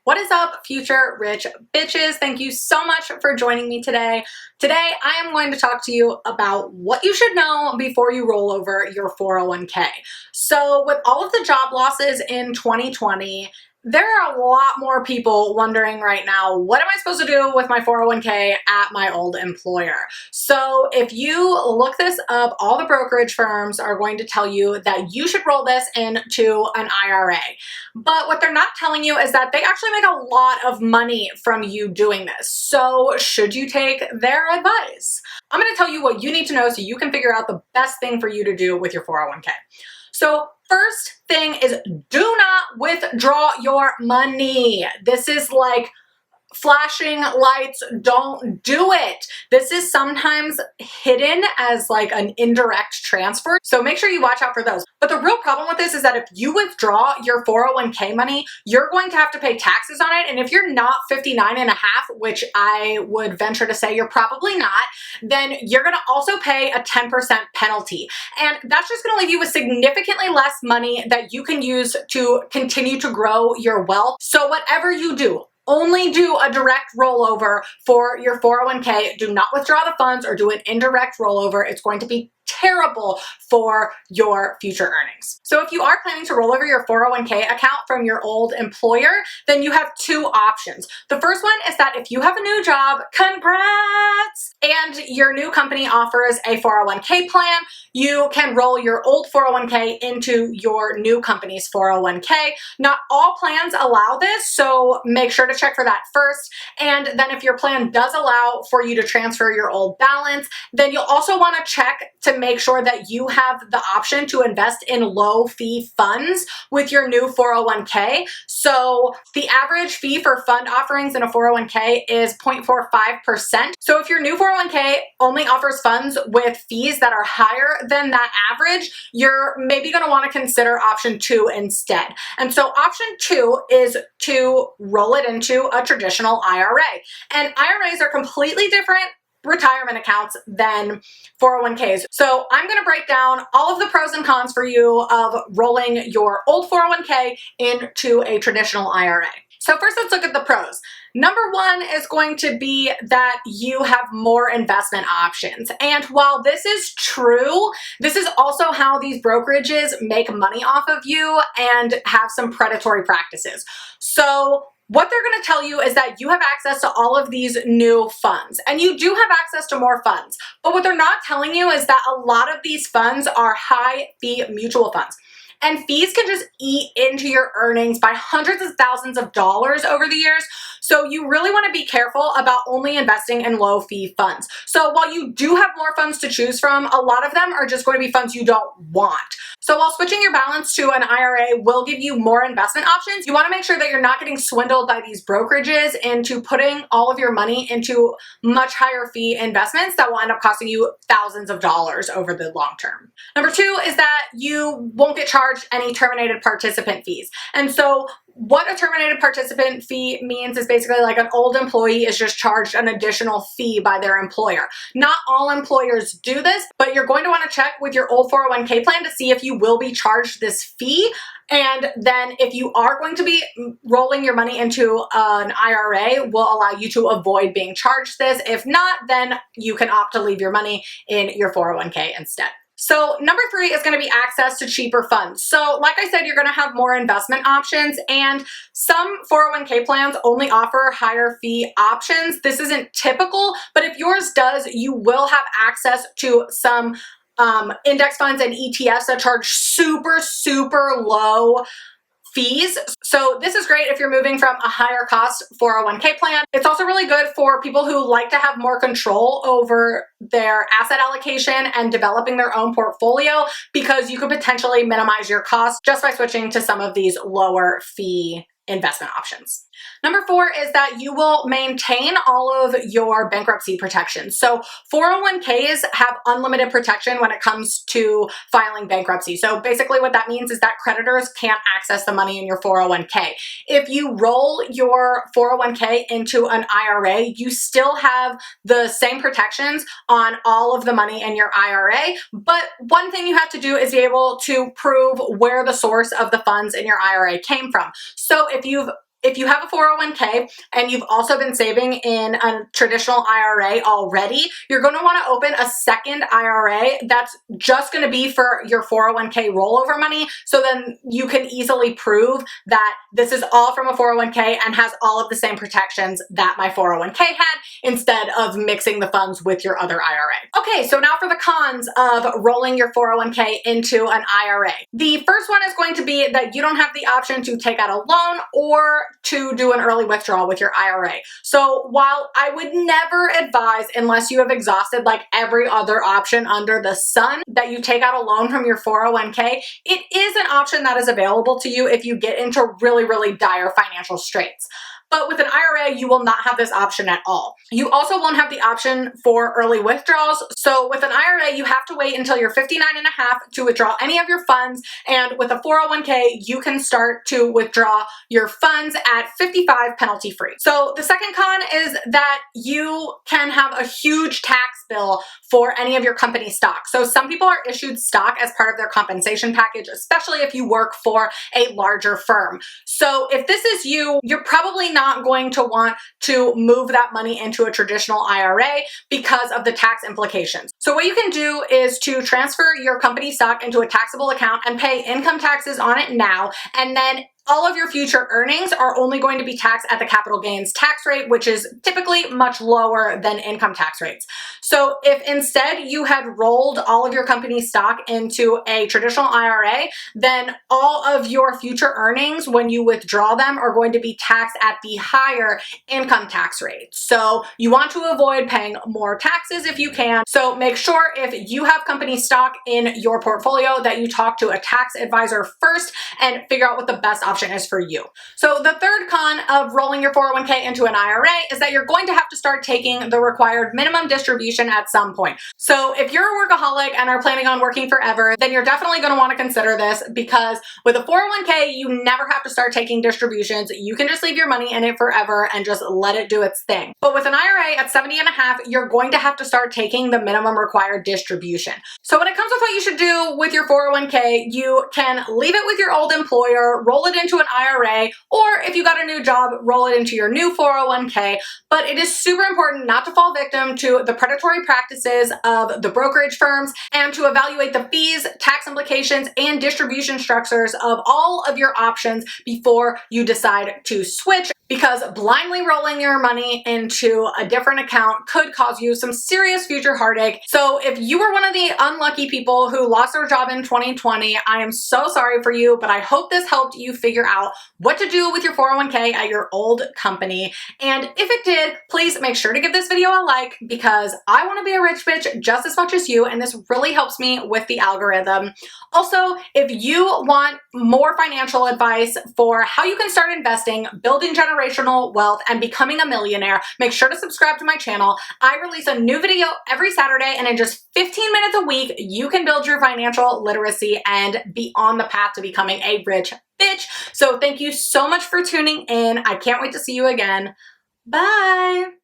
What is up, future rich bitches? Thank you so much for joining me today. Today, I am going to talk to you about what you should know before you roll over your 401k. So with all of the job losses in 2020, there are a lot more people wondering right now, what am I supposed to do with my 401k at my old employer? So if you look this up, all the brokerage firms are going to tell you that you should roll this into an IRA. But what they're not telling you is that they actually make a lot of money from you doing this. So should you take their advice? I'm going to tell you what you need to know so you can figure out the best thing for you to do with your 401k. So first thing is, do not withdraw your money. This is like flashing lights, don't do it. This is sometimes hidden as like an indirect transfer, so make sure you watch out for those. But the real problem with this is that if you withdraw your 401k money, you're going to have to pay taxes on it, and if you're not 59 and a half, which I would venture to say you're probably not, then you're going to also pay a 10% penalty, and that's just going to leave you with significantly less money that you can use to continue to grow your wealth. So whatever you do, only do a direct rollover for your 401k. Do not withdraw the funds or do an indirect rollover. It's going to be terrible for your future earnings. So if you are planning to roll over your 401k account from your old employer, then you have two options. The first one is that if you have a new job, congrats, and your new company offers a 401k plan, you can roll your old 401k into your new company's 401k. Not all plans allow this, so make sure to check for that first. And then if your plan does allow for you to transfer your old balance, then you'll also want to check to make sure that you have the option to invest in low fee funds with your new 401k. So the average fee for fund offerings in a 401k is 0.45%. So if your new 401k only offers funds with fees that are higher than that average, you're maybe going to want to consider option 2 instead. And so option 2 is to roll it into a traditional IRA. And IRAs are completely different retirement accounts than 401ks. So I'm going to break down all of the pros and cons for you of rolling your old 401k into a traditional IRA. So first, let's look at the pros. Number one is going to be that you have more investment options. And while this is true, this is also how these brokerages make money off of you and have some predatory practices. So what they're going to tell you is that you have access to all of these new funds, and you do have access to more funds. But what they're not telling you is that a lot of these funds are high fee mutual funds. And fees can just eat into your earnings by hundreds of thousands of dollars over the years. So you really want to be careful about only investing in low fee funds. So while you do have more funds to choose from, a lot of them are just going to be funds you don't want. So while switching your balance to an IRA will give you more investment options, you want to make sure that you're not getting swindled by these brokerages into putting all of your money into much higher fee investments that will end up costing you thousands of dollars over the long term. Number 2 is that you won't get charged any terminated participant fees. And so what a terminated participant fee means is basically like an old employee is just charged an additional fee by their employer. Not all employers do this, but you're going to want to check with your old 401k plan to see if you will be charged this fee. And then if you are going to be rolling your money into an IRA, will allow you to avoid being charged this. If not, then you can opt to leave your money in your 401k instead. So number 3 is going to be access to cheaper funds. So like I said, you're going to have more investment options, and some 401k plans only offer higher fee options. This isn't typical, but if yours does, you will have access to some index funds and ETFs that charge super, super low fees. So this is great if you're moving from a higher cost 401k plan. It's also really good for people who like to have more control over their asset allocation and developing their own portfolio, because you could potentially minimize your costs just by switching to some of these lower fee investment options. Number 4 is that you will maintain all of your bankruptcy protection. So 401ks have unlimited protection when it comes to filing bankruptcy. So basically what that means is that creditors can't access the money in your 401k. If you roll your 401k into an IRA, you still have the same protections on all of the money in your IRA. But one thing you have to do is be able to prove where the source of the funds in your IRA came from. So if you've if you have a 401k and you've also been saving in a traditional IRA already, you're going to want to open a second IRA that's just going to be for your 401k rollover money. So then you can easily prove that this is all from a 401k and has all of the same protections that my 401k had, instead of mixing the funds with your other IRA. Okay, so now for the cons of rolling your 401k into an IRA. The first one is going to be that you don't have the option to take out a loan or to do an early withdrawal with your IRA. So while I would never advise, unless you have exhausted like every other option under the sun, that you take out a loan from your 401k, it is an option that is available to you if you get into really, really dire financial straits. But with an IRA, you will not have this option at all. You also won't have the option for early withdrawals. So with an IRA, you have to wait until you're 59 and a half to withdraw any of your funds. And with a 401k, you can start to withdraw your funds at 55 penalty free. So the second con is that you can have a huge tax bill for any of your company stock. So some people are issued stock as part of their compensation package, especially if you work for a larger firm. So if this is you, you're probably not going to want to move that money into a traditional IRA because of the tax implications. So what you can do is to transfer your company stock into a taxable account and pay income taxes on it now, and then all of your future earnings are only going to be taxed at the capital gains tax rate, which is typically much lower than income tax rates. So if instead you had rolled all of your company stock into a traditional IRA, then all of your future earnings, when you withdraw them, are going to be taxed at the higher income tax rate. So you want to avoid paying more taxes if you can. So make sure if you have company stock in your portfolio that you talk to a tax advisor first and figure out what the best option is for you. So the third con of rolling your 401k into an IRA is that you're going to have to start taking the required minimum distribution at some point. So if you're a workaholic and are planning on working forever, then you're definitely going to want to consider this, because with a 401k, you never have to start taking distributions. You can just leave your money in it forever and just let it do its thing. But with an IRA at 70 and a half, you're going to have to start taking the minimum required distribution. So when it comes with what you should do with your 401k, you can leave it with your old employer, roll it into an IRA, or if you got a new job, roll it into your new 401k. But it is super important not to fall victim to the predatory practices of the brokerage firms, and to evaluate the fees, tax implications, and distribution structures of all of your options before you decide to switch, because blindly rolling your money into a different account could cause you some serious future heartache. So if you were one of the unlucky people who lost their job in 2020, I am so sorry for you, but I hope this helped you figure out what to do with your 401k at your old company. And if it did, please make sure to give this video a like, because I want to be a rich bitch just as much as you, and this really helps me with the algorithm. Also, if you want more financial advice for how you can start investing, building generational wealth, and becoming a millionaire, make sure to subscribe to my channel. I release a new video every Saturday, and in just 15 minutes a week, you can build your financial literacy and be on the path to becoming a rich bitch. So thank you so much for tuning in. I can't wait to see you again. Bye.